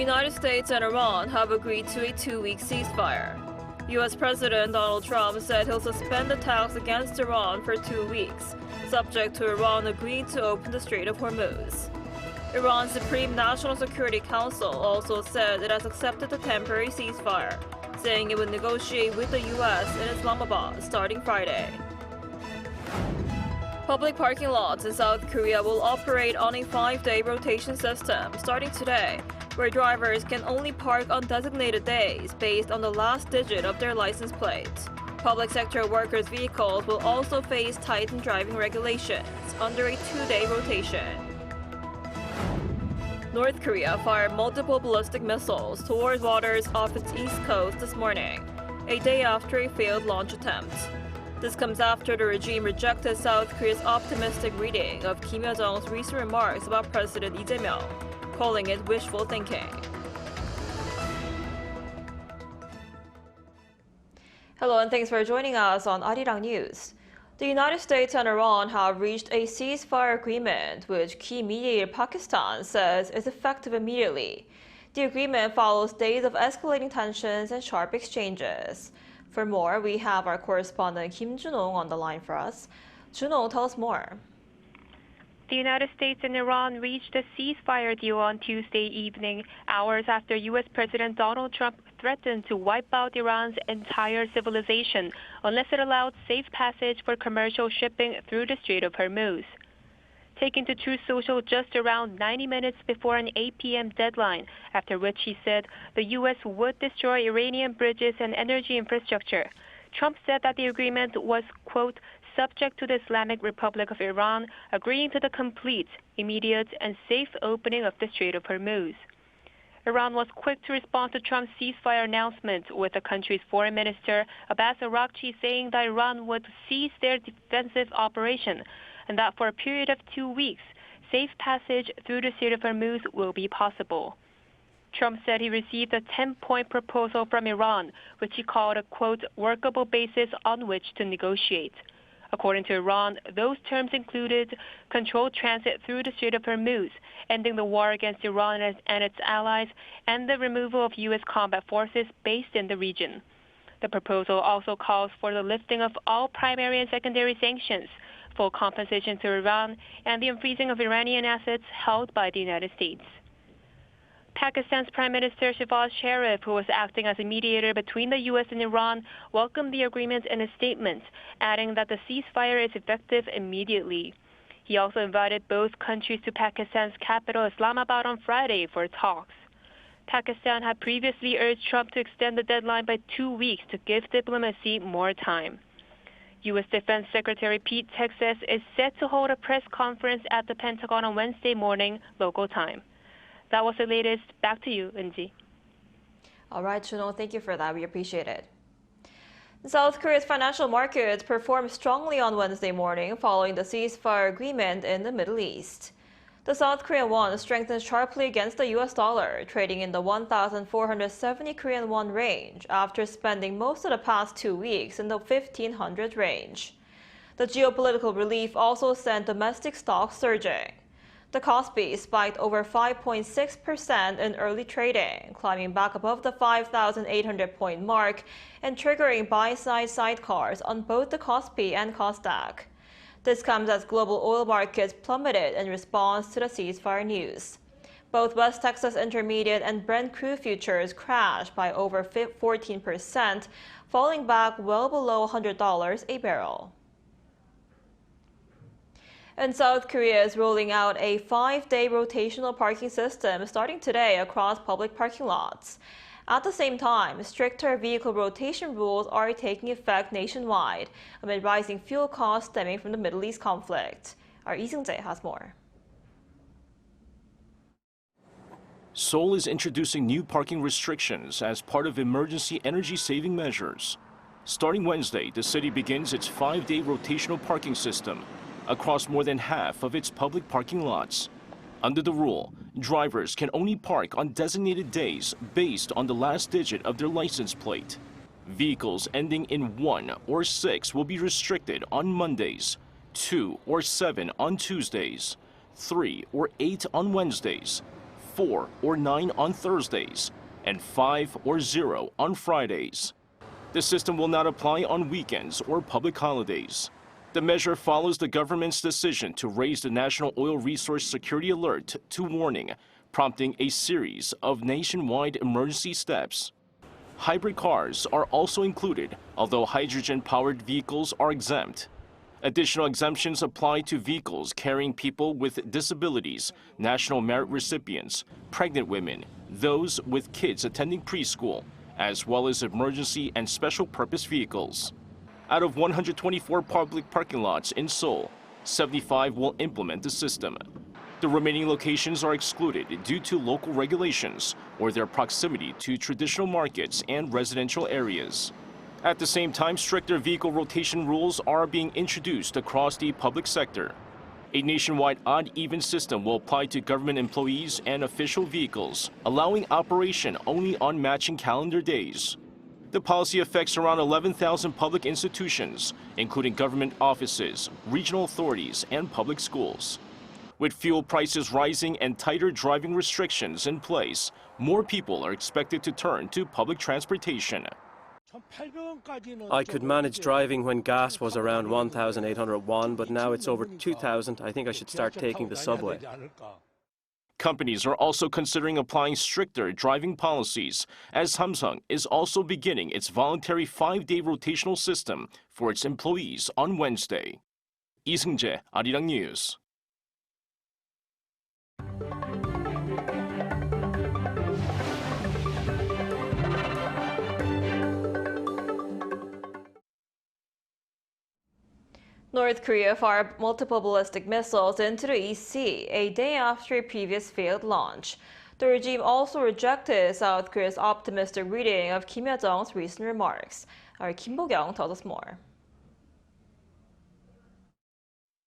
United States and Iran have agreed to a 2-week ceasefire. U.S. President Donald Trump said he'll suspend attacks against Iran for 2 weeks, subject to Iran agreeing to open the Strait of Hormuz. Iran's Supreme National Security Council also said it has accepted the temporary ceasefire, saying it would negotiate with the U.S. in Islamabad starting Friday. Public parking lots in South Korea will operate on a 5-day rotation system starting today, where drivers can only park on designated days based on the last digit of their license plate. Public sector workers' vehicles will also face tightened driving regulations under a 2-day rotation. North Korea fired multiple ballistic missiles towards waters off its east coast this morning, a day after a failed launch attempt. This comes after the regime rejected South Korea's optimistic reading of Kim Yo-jong's recent remarks about President Lee Jae-myung, calling it wishful thinking. Hello and thanks for joining us on Arirang News. The United States and Iran have reached a ceasefire agreement, which key mediator Pakistan says is effective immediately. The agreement follows days of escalating tensions and sharp exchanges. For more, we have our correspondent Kim Junong on the line for us. Junong, tell us more. The United States and Iran reached a ceasefire deal on Tuesday evening, hours after U.S. President Donald Trump threatened to wipe out Iran's entire civilization unless it allowed safe passage for commercial shipping through the Strait of Hormuz. Taking to Truth Social just around 90 minutes before an 8 p.m. deadline, after which he said the U.S. would destroy Iranian bridges and energy infrastructure. Trump said that the agreement was, quote, subject to the Islamic Republic of Iran agreeing to the complete, immediate, and safe opening of the Strait of Hormuz. Iran was quick to respond to Trump's ceasefire announcement, with the country's foreign minister Abbas Araghchi saying that Iran would cease their defensive operation and that for a period of 2 weeks, safe passage through the Strait of Hormuz will be possible. Trump said he received a 10-point proposal from Iran, which he called a, quote, workable basis on which to negotiate. According to Iran, those terms included controlled transit through the Strait of Hormuz, ending the war against Iran and its allies, and the removal of U.S. combat forces based in the region. The proposal also calls for the lifting of all primary and secondary sanctions, full compensation to Iran, and the unfreezing of Iranian assets held by the United States. Pakistan's Prime Minister Shehbaz Sharif, who was acting as a mediator between the U.S. and Iran, welcomed the agreement in a statement, adding that the ceasefire is effective immediately. He also invited both countries to Pakistan's capital, Islamabad, on Friday for talks. Pakistan had previously urged Trump to extend the deadline by 2 weeks to give diplomacy more time. U.S. Defense Secretary Pete Hegseth is set to hold a press conference at the Pentagon on Wednesday morning, local time. That was the latest. Back to you, Inji. All right, Junong, thank you for that. We appreciate it. South Korea's financial markets performed strongly on Wednesday morning following the ceasefire agreement in the Middle East. The South Korean won strengthened sharply against the U.S. dollar, trading in the 1,470 Korean won range after spending most of the past 2 weeks in the 1,500 range. The geopolitical relief also sent domestic stocks surging. The KOSPI spiked over 5.6% in early trading, climbing back above the 5,800-point mark and triggering buy-side sidecars on both the KOSPI and KOSDAQ. This comes as global oil markets plummeted in response to the ceasefire news. Both West Texas Intermediate and Brent crude futures crashed by over 14%, falling back well below $100 a barrel. And South Korea is rolling out a 5-day rotational parking system starting today across public parking lots. At the same time, stricter vehicle rotation rules are taking effect nationwide amid rising fuel costs stemming from the Middle East conflict. Our Lee Seung-jae has more. Seoul is introducing new parking restrictions as part of emergency energy-saving measures. Starting Wednesday, the city begins its 5-day rotational parking system across more than half of its public parking lots. Under the rule, drivers can only park on designated days based on the last digit of their license plate. Vehicles ending in 1 or 6 will be restricted on Mondays, 2 or 7 on Tuesdays, 3 or 8 on Wednesdays, 4 or 9 on Thursdays, and 5 or 0 on Fridays. The system will not apply on weekends or public holidays. The measure follows the government's decision to raise the National Oil Resource Security Alert to warning, prompting a series of nationwide emergency steps. Hybrid cars are also included, although hydrogen-powered vehicles are exempt. Additional exemptions apply to vehicles carrying people with disabilities, national merit recipients, pregnant women, those with kids attending preschool, as well as emergency and special purpose vehicles. Out of 124 public parking lots in Seoul, 75 will implement the system. The remaining locations are excluded due to local regulations or their proximity to traditional markets and residential areas. At the same time, stricter vehicle rotation rules are being introduced across the public sector. A nationwide odd-even system will apply to government employees and official vehicles, allowing operation only on matching calendar days. The policy affects around 11,000 public institutions, including government offices, regional authorities, and public schools. With fuel prices rising and tighter driving restrictions in place, more people are expected to turn to public transportation. I could manage driving when gas was around 1,800 won, but now it's over 2,000. I think I should start taking the subway. Companies are also considering applying stricter driving policies, as Samsung is also beginning its voluntary 5-day rotational system for its employees on Wednesday. 이승재, Arirang News. North Korea fired multiple ballistic missiles into the East Sea a day after a previous failed launch. The regime also rejected South Korea's optimistic reading of Kim Yo-jong's recent remarks. Our Kim Bo-kyung tells us more.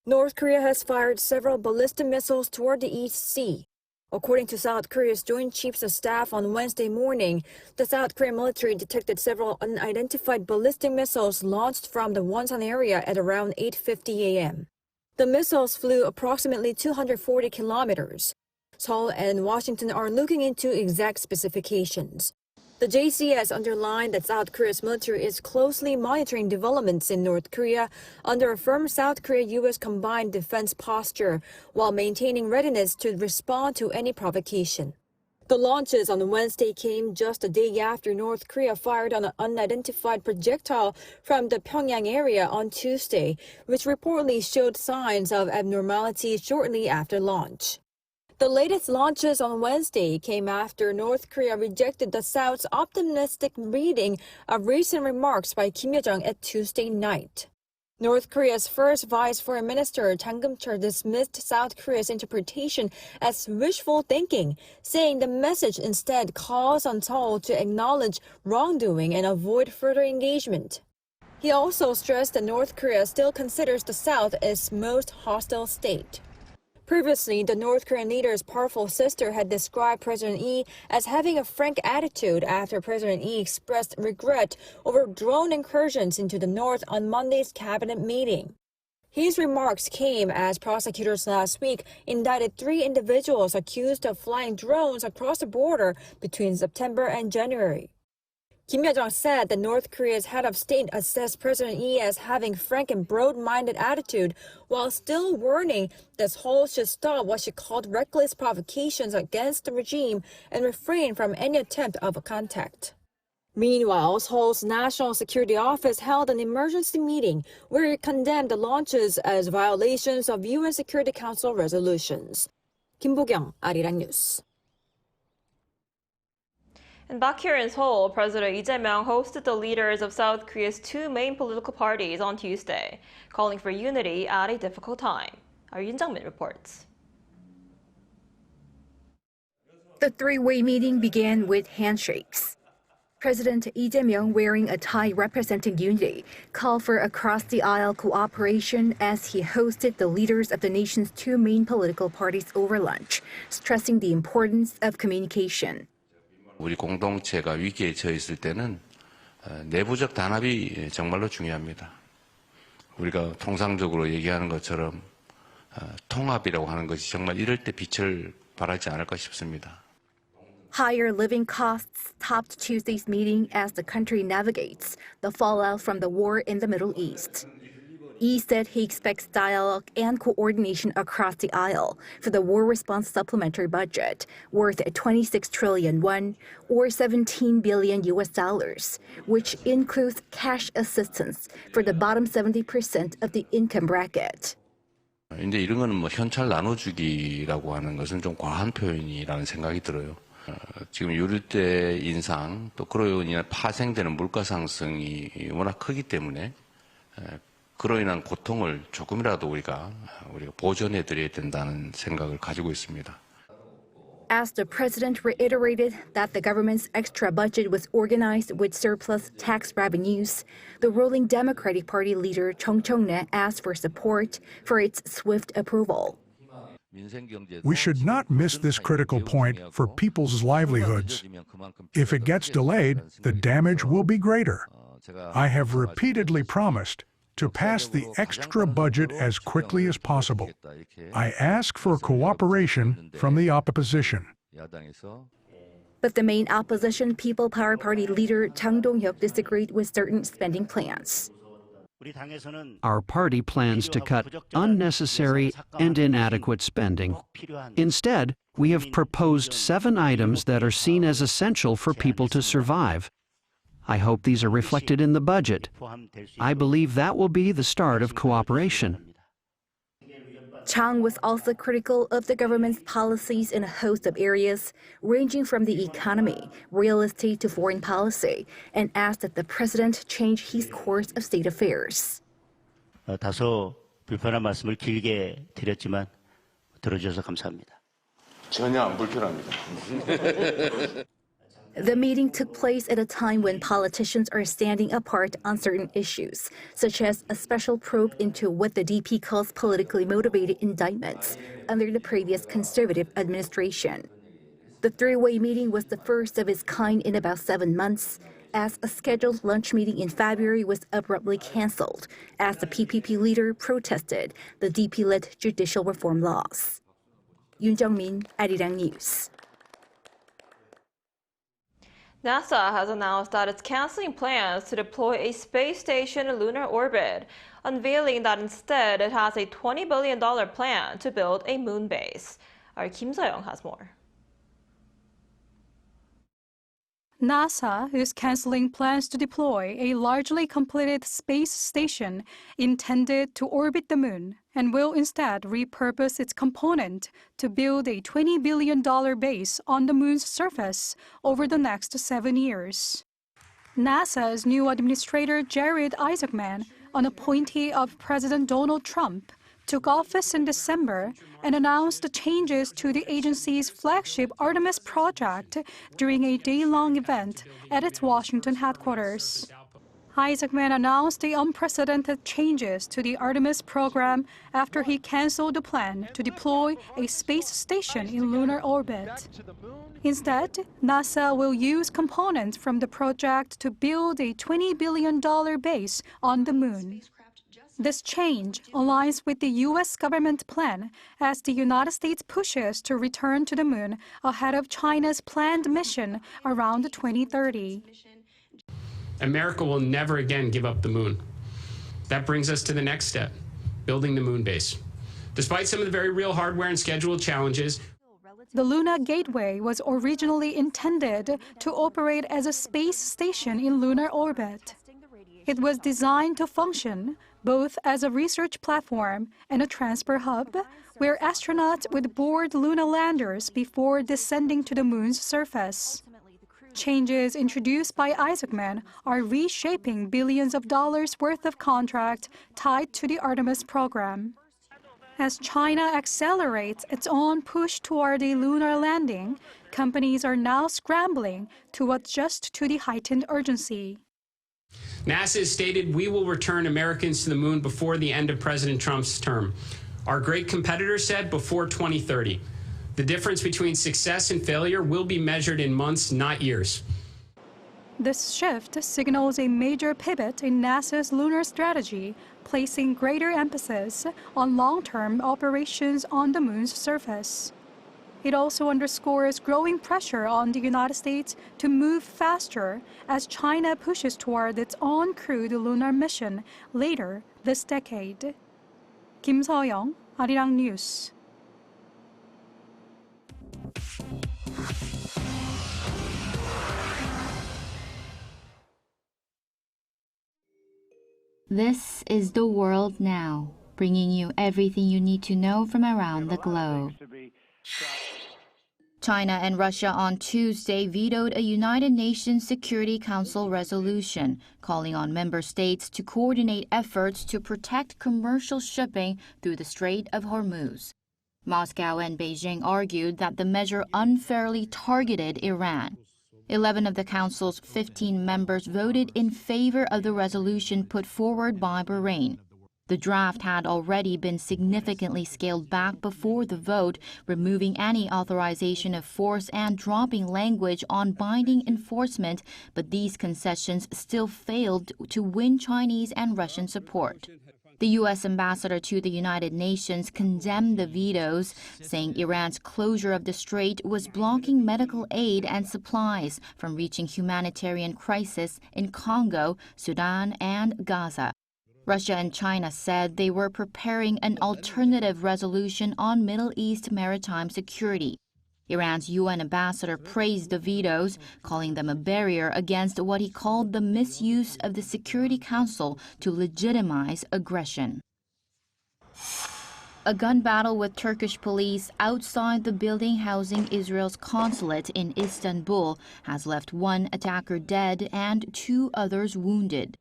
North Korea has fired several ballistic missiles toward the East Sea. According to South Korea's Joint Chiefs of Staff on Wednesday morning, the South Korean military detected several unidentified ballistic missiles launched from the Wonsan area at around 8:50 a.m. The missiles flew approximately 240 kilometers. Seoul and Washington are looking into exact specifications. The JCS underlined that South Korea's military is closely monitoring developments in North Korea under a firm South Korea-U.S. combined defense posture while maintaining readiness to respond to any provocation. The launches on Wednesday came just a day after North Korea fired on an unidentified projectile from the Pyongyang area on Tuesday, which reportedly showed signs of abnormality shortly after launch. The latest launches on Wednesday came after North Korea rejected the South's optimistic reading of recent remarks by Kim Yo-jong at Tuesday night. North Korea's first Vice Foreign Minister Jang Kim-chul dismissed South Korea's interpretation as wishful thinking, saying the message instead calls on Seoul to acknowledge wrongdoing and avoid further engagement. He also stressed that North Korea still considers the South its most hostile state. Previously, the North Korean leader's powerful sister had described President Lee as having a frank attitude after President Lee expressed regret over drone incursions into the north on Monday's cabinet meeting. His remarks came as prosecutors last week indicted 3 individuals accused of flying drones across the border between September and January. Kim Yo-jong said that North Korea's head of state assessed President Lee as having frank and broad-minded attitude, while still warning that Seoul should stop what she called reckless provocations against the regime and refrain from any attempt of contact. Meanwhile, Seoul's National Security Office held an emergency meeting where it condemned the launches as violations of UN Security Council resolutions. Kim Bo-kyung, Arirang News. And back here in Seoul, President Lee Jae-myung hosted the leaders of South Korea's 2 main political parties on Tuesday, calling for unity at a difficult time. Our Yoon Jung-min reports. The 3-way meeting began with handshakes. President Lee Jae-myung, wearing a tie representing unity, called for across-the-aisle cooperation as he hosted the leaders of the nation's 2 main political parties over lunch, stressing the importance of communication. 우리 공동체가 위기에 처했을 때는 내부적 단합이 정말로 중요합니다. 우리가 통상적으로 얘기하는 것처럼 통합이라고 하는 것이 정말 이럴 때 빛을 바라지 않을까 싶습니다. Higher living costs topped Tuesday's meeting as the country navigates the fallout from the war in the Middle East. Yi said he expects dialogue and coordination across the aisle for the war response supplementary budget worth 26 trillion won or 17 billion US dollars, which includes cash assistance for the bottom 70% of the income bracket. 이제 이런 거는 뭐 현찰 나눠주기라고 하는 것은 좀 과한 표현이라는 생각이 들어요. 지금 유류대 인상 또 그로 인해 파생되는 물가 상승이 워낙 크기 때문에 그로 인한 고통을 조금이라도 우리가 보전해 드려야 된다는 생각을 가지고 있습니다. As the president reiterated that the government's extra budget was organized with surplus tax revenues, the ruling Democratic Party leader Chung Cheong-nae asked for support for its swift approval. We should not miss this critical point for people's livelihoods. If it gets delayed, the damage will be greater. I have repeatedly promised to pass the extra budget as quickly as possible. I ask for cooperation from the opposition. But the main opposition People Power Party leader Chang Dong-hyuk disagreed with certain spending plans. Our party plans to cut unnecessary and inadequate spending. Instead, we have proposed 7 items that are seen as essential for people to survive. I hope these are reflected in the budget. I believe that will be the start of cooperation. Chang was also critical of the government's policies in a host of areas, ranging from the economy, real estate to foreign policy, and asked that the president change his course of state affairs. 다소 불편한 말씀을 길게 드렸지만 들어주셔서 감사합니다. 전혀 안 불편합니다. The meeting took place at a time when politicians are standing apart on certain issues, such as a special probe into what the DP calls politically motivated indictments under the previous conservative administration. The three-way meeting was the first of its kind in about 7 months, as a scheduled lunch meeting in February was abruptly canceled as the PPP leader protested the DP-led judicial reform laws. Yoon Jung-min, Arirang News. NASA has announced that it's canceling plans to deploy a space station in lunar orbit, unveiling that instead it has a $20 billion plan to build a moon base. Our Kim So-young has more. NASA is canceling plans to deploy a largely completed space station intended to orbit the moon and will instead repurpose its component to build a $20 billion base on the moon's surface over the next 7 years. NASA's new administrator Jared Isaacman, an appointee of President Donald Trump, took office in December and announced the changes to the agency's flagship Artemis project during a day-long event at its Washington headquarters. Isaacman announced the unprecedented changes to the Artemis program after he canceled the plan to deploy a space station in lunar orbit. Instead, NASA will use components from the project to build a $20 billion base on the moon. This change aligns with the U.S. government plan as the United States pushes to return to the moon ahead of China's planned mission around 2030. America will never again give up the moon. That brings us to the next step, building the moon base. Despite some of the very real hardware and schedule challenges, the Luna Gateway was originally intended to operate as a space station in lunar orbit. It was designed to function both as a research platform and a transfer hub, where astronauts would board lunar landers before descending to the moon's surface. Changes introduced by Isaacman are reshaping billions of dollars worth of contract tied to the Artemis program. As China accelerates its own push toward a lunar landing, companies are now scrambling to adjust to the heightened urgency. NASA has stated we will return Americans to the moon before the end of President Trump's term. Our great competitor said before 2030. The difference between success and failure will be measured in months, not years. This shift signals a major pivot in NASA's lunar strategy, placing greater emphasis on long-term operations on the moon's surface. It also underscores growing pressure on the United States to move faster as China pushes toward its uncrewed lunar mission later this decade. Kim Seo-young, Arirang News. This is The World Now, bringing you everything you need to know from around the globe. China and Russia on Tuesday vetoed a United Nations Security Council resolution calling on member states to coordinate efforts to protect commercial shipping through the Strait of Hormuz. Moscow and Beijing argued that the measure unfairly targeted Iran. 11 of the Council's 15 members voted in favor of the resolution put forward by Bahrain. The draft had already been significantly scaled back before the vote, removing any authorization of force and dropping language on binding enforcement, but these concessions still failed to win Chinese and Russian support. The U.S. ambassador to the United Nations condemned the vetoes, saying Iran's closure of the strait was blocking medical aid and supplies from reaching humanitarian crisis in Congo, Sudan, and Gaza. Russia and China said they were preparing an alternative resolution on Middle East maritime security. Iran's UN ambassador praised the vetoes, calling them a barrier against what he called the misuse of the Security Council to legitimize aggression. A gun battle with Turkish police outside the building housing Israel's consulate in Istanbul has left one attacker dead and 2 others wounded.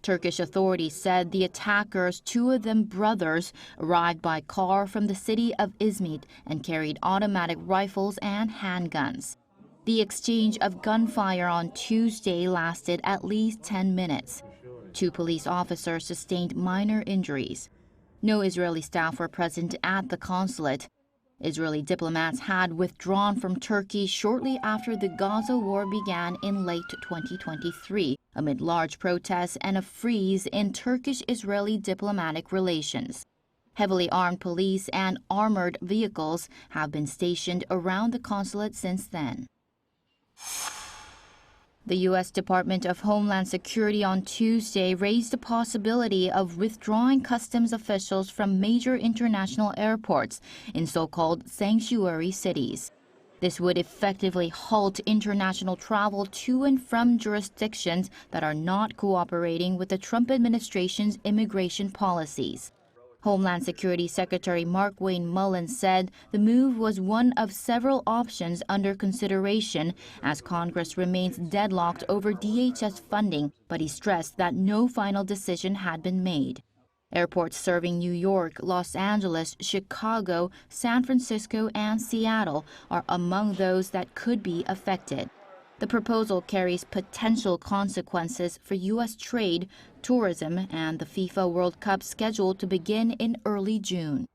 Turkish authorities said the attackers, 2 of them brothers, arrived by car from the city of Izmit and carried automatic rifles and handguns. The exchange of gunfire on Tuesday lasted at least 10 minutes. 2 police officers sustained minor injuries. No Israeli staff were present at the consulate. Israeli diplomats had withdrawn from Turkey shortly after the Gaza war began in late 2023, amid large protests and a freeze in Turkish-Israeli diplomatic relations. Heavily armed police and armored vehicles have been stationed around the consulate since then. The U.S. Department of Homeland Security on Tuesday raised the possibility of withdrawing customs officials from major international airports in so-called sanctuary cities. This would effectively halt international travel to and from jurisdictions that are not cooperating with the Trump administration's immigration policies. Homeland Security Secretary Markwayne Mullins said the move was one of several options under consideration as Congress remains deadlocked over DHS funding, but he stressed that no final decision had been made. Airports serving New York, Los Angeles, Chicago, San Francisco, and Seattle are among those that could be affected. The proposal carries potential consequences for U.S. trade, tourism, and the FIFA World Cup scheduled to begin in early June.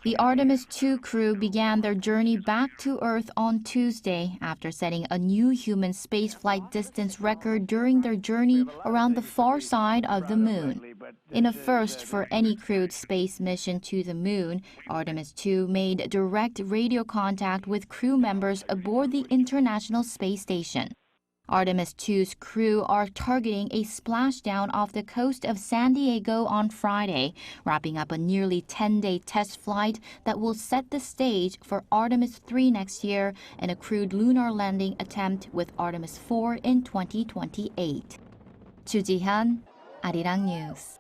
The Artemis II crew began their journey back to Earth on Tuesday after setting a new human spaceflight distance record during their journey around the far side of the Moon. In a first for any crewed space mission to the Moon, Artemis II made direct radio contact with crew members aboard the International Space Station. Artemis II's crew are targeting a splashdown off the coast of San Diego on Friday, wrapping up a nearly 10-day test flight that will set the stage for Artemis III next year and a crewed lunar landing attempt with Artemis IV in 2028. Chu Ji-hyun, Arirang News.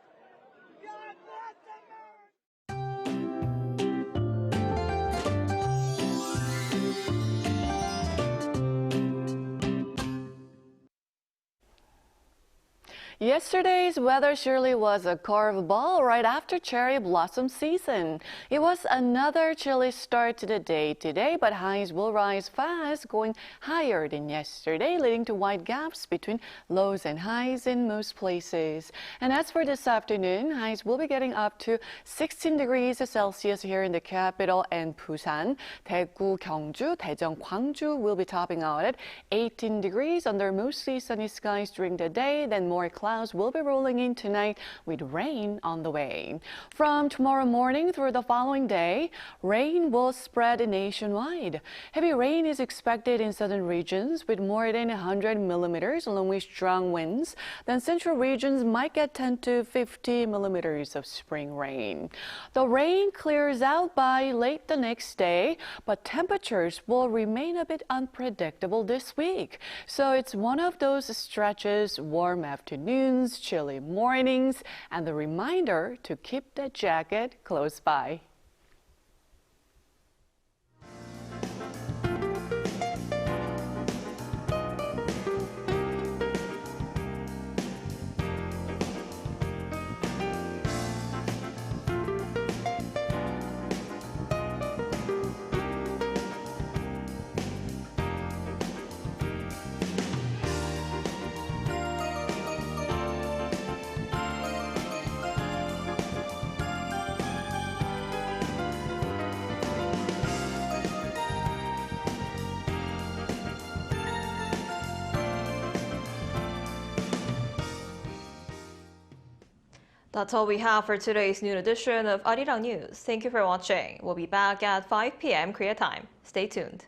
Yesterday's weather surely was a curveball right after cherry blossom season. It was another chilly start to the day today, but highs will rise fast, going higher than yesterday, leading to wide gaps between lows and highs in most places. And as for this afternoon, highs will be getting up to 16 degrees Celsius here in the capital and Busan. Daegu, Gyeongju, Daejeon, Gwangju will be topping out at 18 degrees under mostly sunny skies during the day, then more clouds clouds will be rolling in tonight with rain on the way. From tomorrow morning through the following day, rain will spread nationwide. Heavy rain is expected in southern regions with more than 100 millimeters along with strong winds. Then central regions might get 10 to 50 millimeters of spring rain. The rain clears out by late the next day, but temperatures will remain a bit unpredictable this week. So it's one of those stretches, warm afternoons, chilly mornings, and the reminder to keep that jacket close by. That's all we have for today's noon edition of Arirang News. Thank you for watching. We'll be back at 5 p.m. Korea time. Stay tuned.